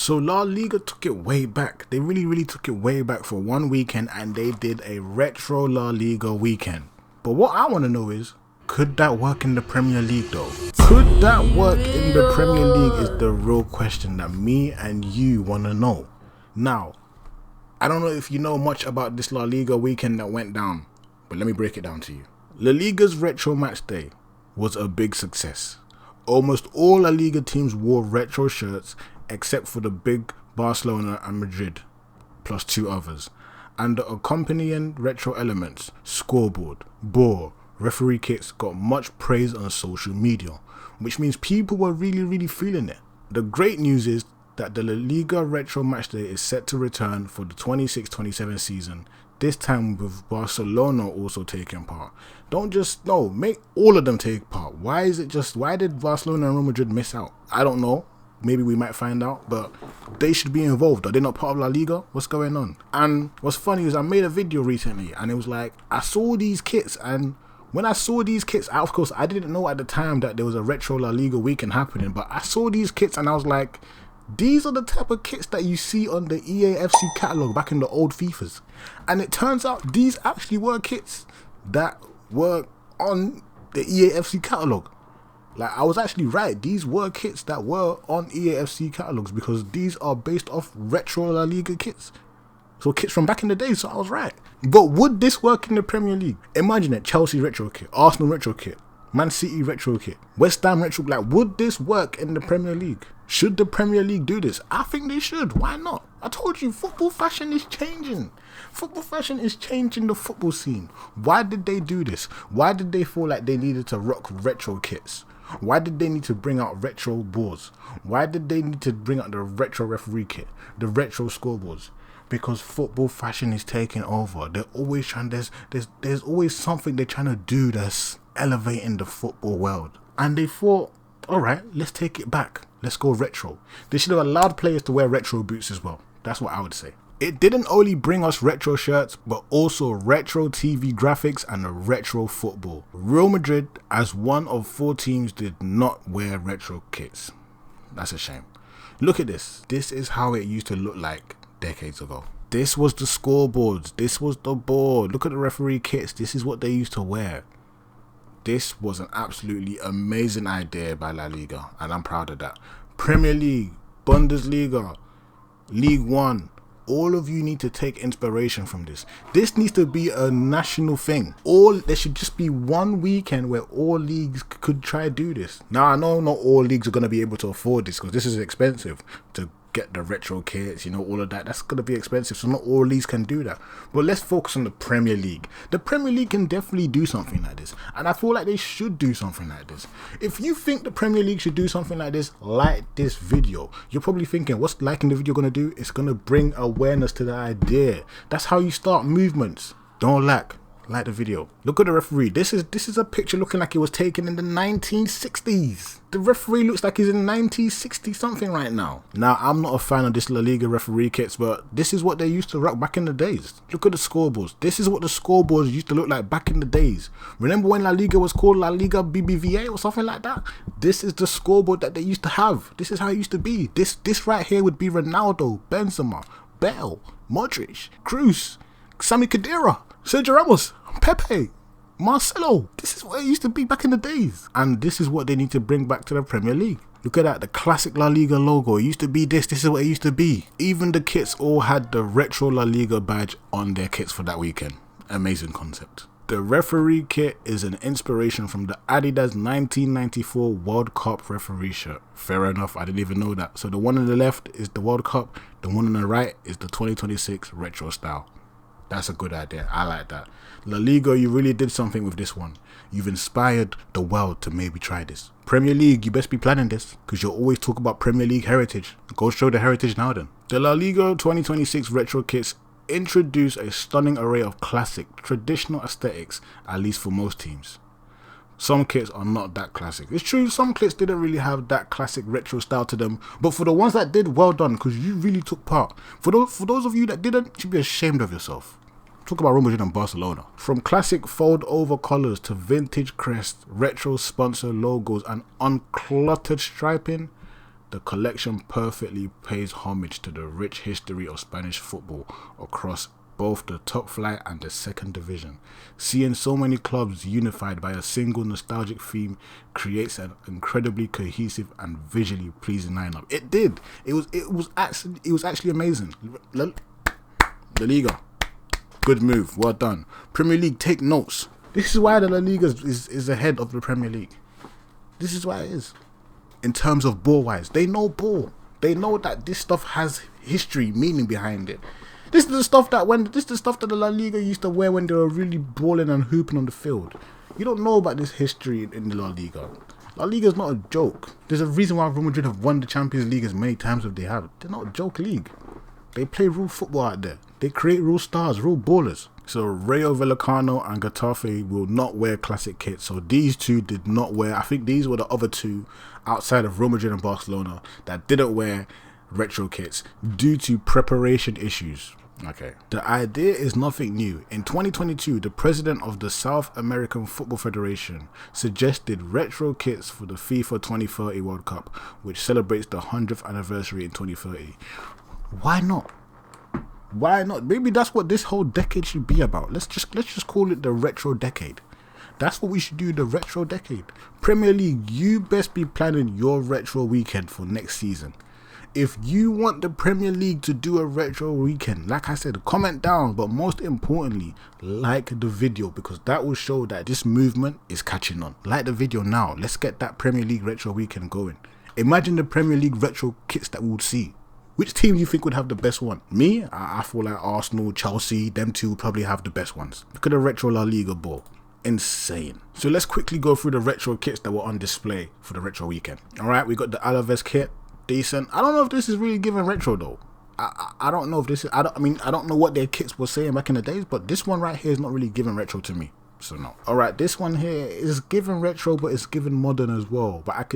So La Liga took it way back. They really took it way back for one weekend, and they did a Retro La Liga weekend. But what I want to know is, could that work in the Premier League though? Could that work in the Premier League is the real question that me and you want to know. Now, I don't know if you know much about this La Liga weekend that went down, but let me break it down to you. La Liga's Retro Matchday was a big success. Almost all La Liga teams wore retro shirts except for the big Barcelona and Madrid, plus two others. And the accompanying retro elements, scoreboard, ball, referee kits got much praise on social media, which means people were really feeling it. The great news is that the La Liga Retro Matchday is set to return for the 26-27 season, this time with Barcelona also taking part. Make all of them take part. Why did Barcelona and Real Madrid miss out? I don't know. Maybe we might find out, but they should be involved. Are they not part of La Liga? What's going on? And what's funny is I made a video recently and it was like, I saw these kits, and when I saw these kits, of course I didn't know at the time that there was a Retro La Liga weekend happening, but I saw these kits and I was like, these are the type of kits that you see on the EAFC catalogue back in the old FIFAs. And it turns out these actually were kits that were on the EAFC catalogue. Like, I was actually right. These were kits that were on EAFC catalogues because these are based off Retro La Liga kits. So kits from back in the day, so I was right. But would this work in the Premier League? Imagine it, Chelsea retro kit, Arsenal retro kit, Man City retro kit, West Ham retro. Like, would this work in the Premier League? Should the Premier League do this? I think they should. Why not? I told you, football fashion is changing. Football fashion is changing the football scene. Why did they do this? Why did they feel like they needed to rock retro kits? Why did they need to bring out retro balls? Why did they need to bring out the retro referee kit, the retro scoreboards? Because football fashion is taking over. They're always trying. There's always something they're trying to do that's elevating the football world. And they thought, all right, let's take it back. Let's go retro. They should have allowed players to wear retro boots as well. That's what I would say. It didn't only bring us retro shirts, but also retro TV graphics and a retro football. Real Madrid, as one of 4 teams, did not wear retro kits. That's a shame. Look at this. This is how it used to look like decades ago. This was the scoreboards. This was the board. Look at the referee kits. This is what they used to wear. This was an absolutely amazing idea by La Liga, and I'm proud of that. Premier League, Bundesliga, League One, all of you need to take inspiration from this. This needs to be a national thing. There should just be one weekend where all leagues could try to do this. Now, I know not all leagues are going to be able to afford this because this is expensive to get the retro kits, all of that. That's going to be expensive, so not all leagues can do that. But let's focus on the Premier League. The Premier League can definitely do something like this, and I feel like they should do something like this. If you think the Premier League should do something like this video. You're probably thinking, what's liking the video going to do? It's going to bring awareness to the idea. That's how you start movements. Don't like the video. Look at the referee. This is a picture looking like it was taken in the 1960s. The referee looks like he's in 1960 something right now. Now, I'm not a fan of this La Liga referee kits, but this is what they used to rock back in the days. Look at the scoreboards. This is what the scoreboards used to look like back in the days. Remember when La Liga was called La Liga BBVA or something like that? This is the scoreboard that they used to have. This is how it used to be. This right here would be Ronaldo, Benzema, Bale, Modric, Cruz, Sami Khedira, Sergio Ramos, Pepe, Marcelo. This is what it used to be back in the days. And this is what they need to bring back to the Premier League. Look at that, the classic La Liga logo. It used to be this is what it used to be. Even the kits all had the Retro La Liga badge on their kits for that weekend. Amazing concept. The referee kit is an inspiration from the Adidas 1994 World Cup referee shirt. Fair enough, I didn't even know that. So the one on the left is the World Cup, the one on the right is the 2026 retro style. That's a good idea. I like that. La Liga, you really did something with this one. You've inspired the world to maybe try this. Premier League, you best be planning this because you'll always talk about Premier League heritage. Go show the heritage now then. The La Liga 2026 retro kits introduce a stunning array of classic, traditional aesthetics, at least for most teams. Some kits are not that classic. It's true, some kits didn't really have that classic retro style to them, but for the ones that did, well done, because you really took part. For those of you that didn't, you should be ashamed of yourself. Talk about Real Madrid and Barcelona. From classic fold-over colours to vintage crests, retro sponsor logos and uncluttered striping, The collection perfectly pays homage to the rich history of Spanish football across both the top flight and the second division. Seeing so many clubs unified by a single nostalgic theme creates an incredibly cohesive and visually pleasing lineup. It did. It was actually amazing. La Liga, good move, well done. Premier League, take notes. This is why the La Liga is ahead of the Premier League. This is why it is. In terms of ball wise, they know ball. They know that this stuff has history, meaning behind it. This is the stuff that the La Liga used to wear when they were really balling and hooping on the field. You don't know about this history in the La Liga. La Liga is not a joke. There's a reason why Real Madrid have won the Champions League as many times as they have. They're not a joke league. They play real football out there. They create real stars, real ballers. So Rayo Vallecano and Getafe will not wear classic kits. So these two did not wear. I think these were the other two outside of Real Madrid and Barcelona that didn't wear retro kits due to preparation issues. Okay. The idea is nothing new. In 2022, the president of the South American Football Federation suggested retro kits for the FIFA 2030 World Cup, which celebrates the 100th anniversary in 2030. Why not? Why not? Maybe that's what this whole decade should be about. Let's just call it the retro decade. That's what we should do, the retro decade. Premier League, you best be planning your retro weekend for next season. If you want the Premier League to do a retro weekend, like I said, comment down, but most importantly, like the video, because that will show that this movement is catching on. Like the video now. Let's get that Premier League retro weekend going. Imagine the Premier League retro kits that we would see. Which team do you think would have the best one? Me? I feel like Arsenal, Chelsea, them two would probably have the best ones. Look at the Retro La Liga ball. Insane. So let's quickly go through the retro kits that were on display for the retro weekend. Alright, we got the Alaves kit. Decent. I don't know if this is really giving retro though. I don't know if this is, I don't know what their kits were saying back in the days, but this one right here is not really giving retro to me. So no. Alright, this one here is giving retro, but it's giving modern as well. But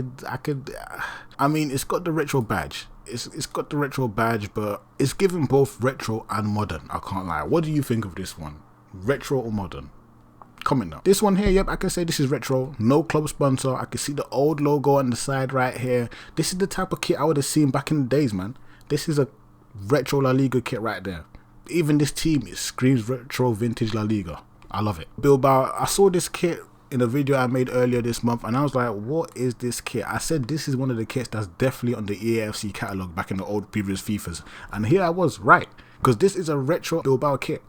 I mean, it's got the retro badge. It's got the retro badge, but it's giving both retro and modern. I can't lie. What do you think of this one? Retro or modern? Comment now. This one here, yep, I can say this is retro. No club sponsor. I can see the old logo on the side right here. This is the type of kit I would have seen back in the days, man. This is a Retro La Liga kit right there. Even this team, it screams retro vintage La Liga. I love it. Bilbao, I saw this kit in a video I made earlier this month and I was like, what is this kit? I said this is one of the kits that's definitely on the EAFC catalogue back in the old previous FIFAs. And here I was right, because this is a retro Bilbao kit.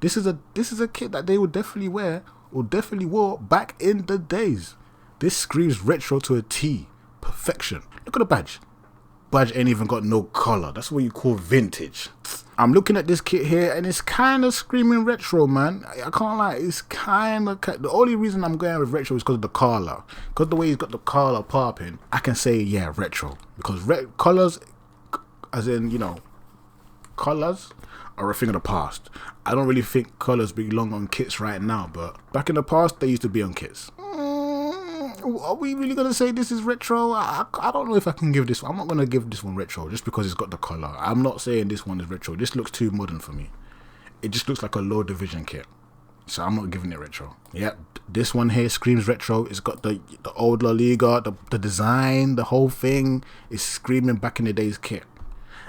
This is a kit that they would definitely wear, or definitely wore back in the days. This screams retro to a T. Perfection. Look at the badge. Badge ain't even got no collar. That's what you call vintage. I'm looking at this kit here and it's kind of screaming retro, man. I can't lie. It's kind of... The only reason I'm going with retro is because of the collar. Because the way he's got the collar popping, I can say, yeah, retro. Because colors, as in, you know, colors are a thing of the past. I don't really think colours belong on kits right now, but back in the past, they used to be on kits. Are we really going to say this is retro? I don't know if I can give this one. I'm not going to give this one retro just because it's got the colour. I'm not saying this one is retro. This looks too modern for me. It just looks like a low division kit. So I'm not giving it retro. Yep, this one here screams retro. It's got the old La Liga, the design, the whole thing is screaming back in the days kit.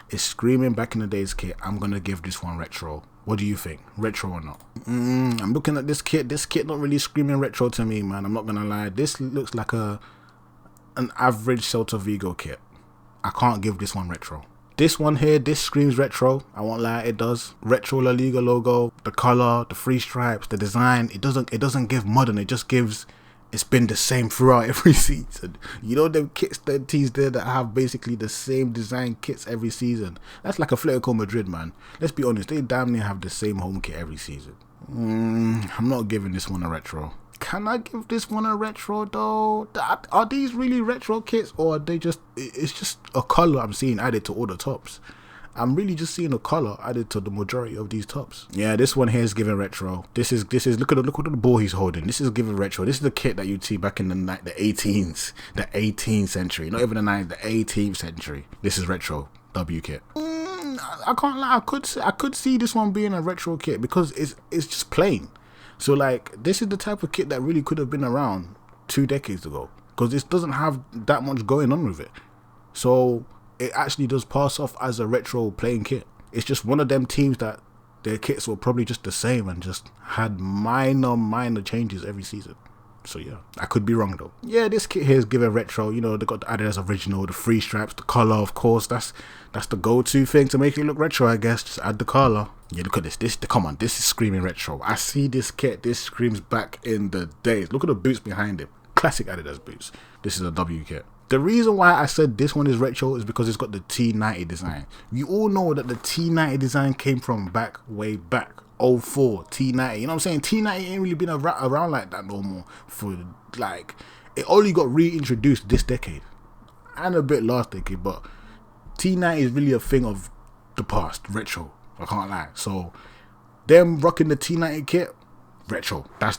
It's screaming back in the days kit. I'm going to give this one retro. What do you think? Retro or not? I'm looking at this kit. This kit not really screaming retro to me, man. I'm not going to lie. This looks like an average Celta Vigo kit. I can't give this one retro. This one here, this screams retro. I won't lie, it does. Retro La Liga logo, the color, the three stripes, the design. It doesn't give modern. It just gives... It's been the same throughout every season. You know them kits, them teams there that have basically the same design kits every season. That's like Atletico Madrid, man. Let's be honest, they damn near have the same home kit every season. I'm not giving this one a retro. Can I give this one a retro though? Are these really retro kits, or are they just... It's just a color I'm seeing added to all the tops. I'm really just seeing a color added to the majority of these tops. Yeah, this one here is giving retro. This is look at the ball he's holding. This is giving retro. This is the kit that you'd see back in the 18th century. Not even the 9th, the 18th century. This is retro W kit. I can't lie. I could see this one being a retro kit because it's just plain. So like, this is the type of kit that really could have been around 2 decades ago, because this doesn't have that much going on with it. So it actually does pass off as a retro playing kit. It's just one of them teams that their kits were probably just the same and just had minor changes every season. So yeah, I could be wrong though. Yeah, this kit here is given retro. You know, they got the Adidas original, the free stripes, the color, of course. That's the go-to thing to make it look retro, I guess. Just add the color. Yeah, look at this. Come on, this is screaming retro. I see this kit. This screams back in the days. Look at the boots behind it. Classic Adidas boots. This is a W kit. The reason why I said this one is retro is because it's got the T90 design. You all know that the T90 design came from way back. 04 T90, you know what I'm saying? T90 ain't really been around like that no more. For like, it only got reintroduced this decade and a bit last decade, but T90 is really a thing of the past, retro. I can't lie. So them rocking the T90 kit, retro. That's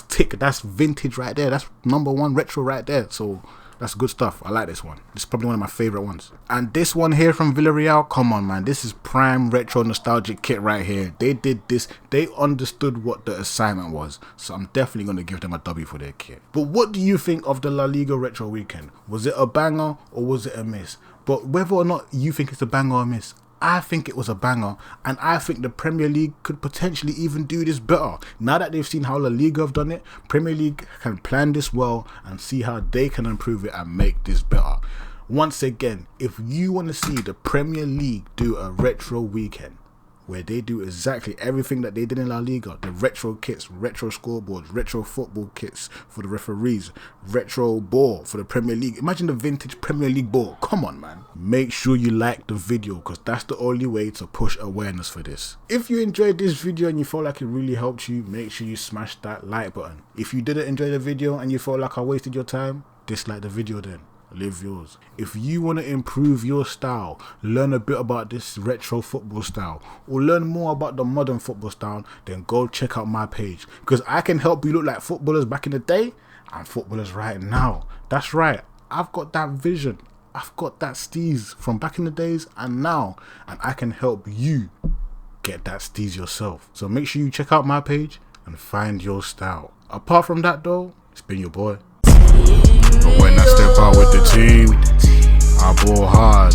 tick. That's vintage right there. That's #1 retro right there. So that's good stuff. I like this one. This is probably one of my favorite ones. And this one here from Villarreal, come on man, this is prime retro nostalgic kit right here. They did this. They understood what the assignment was. So I'm definitely going to give them a W for their kit. But what do you think of the La Liga retro weekend? Was it a banger or was it a miss? But whether or not you think it's a banger or a miss, I think it was a banger, and I think the Premier League could potentially even do this better. Now that they've seen how La Liga have done it, Premier League can plan this well and see how they can improve it and make this better. Once again, if you want to see the Premier League do a retro weekend where they do exactly everything that they did in La Liga, the retro kits, retro scoreboards, retro football kits for the referees, retro ball for the Premier League. Imagine the vintage Premier League ball. Come on, man. Make sure you like the video because that's the only way to push awareness for this. If you enjoyed this video and you felt like it really helped you, make sure you smash that like button. If you didn't enjoy the video and you felt like I wasted your time, dislike the video then. Live yours. If you want to improve your style, learn a bit about this retro football style, or learn more about the modern football style, then go check out my page, because I can help you look like footballers back in the day and footballers right now. That's right, I've got that vision, I've got that steez from back in the days and now, and I can help you get that steez yourself. So make sure you check out my page and find your style. Apart from that though, it's been your boy. But when I step out with the team, I ball hard.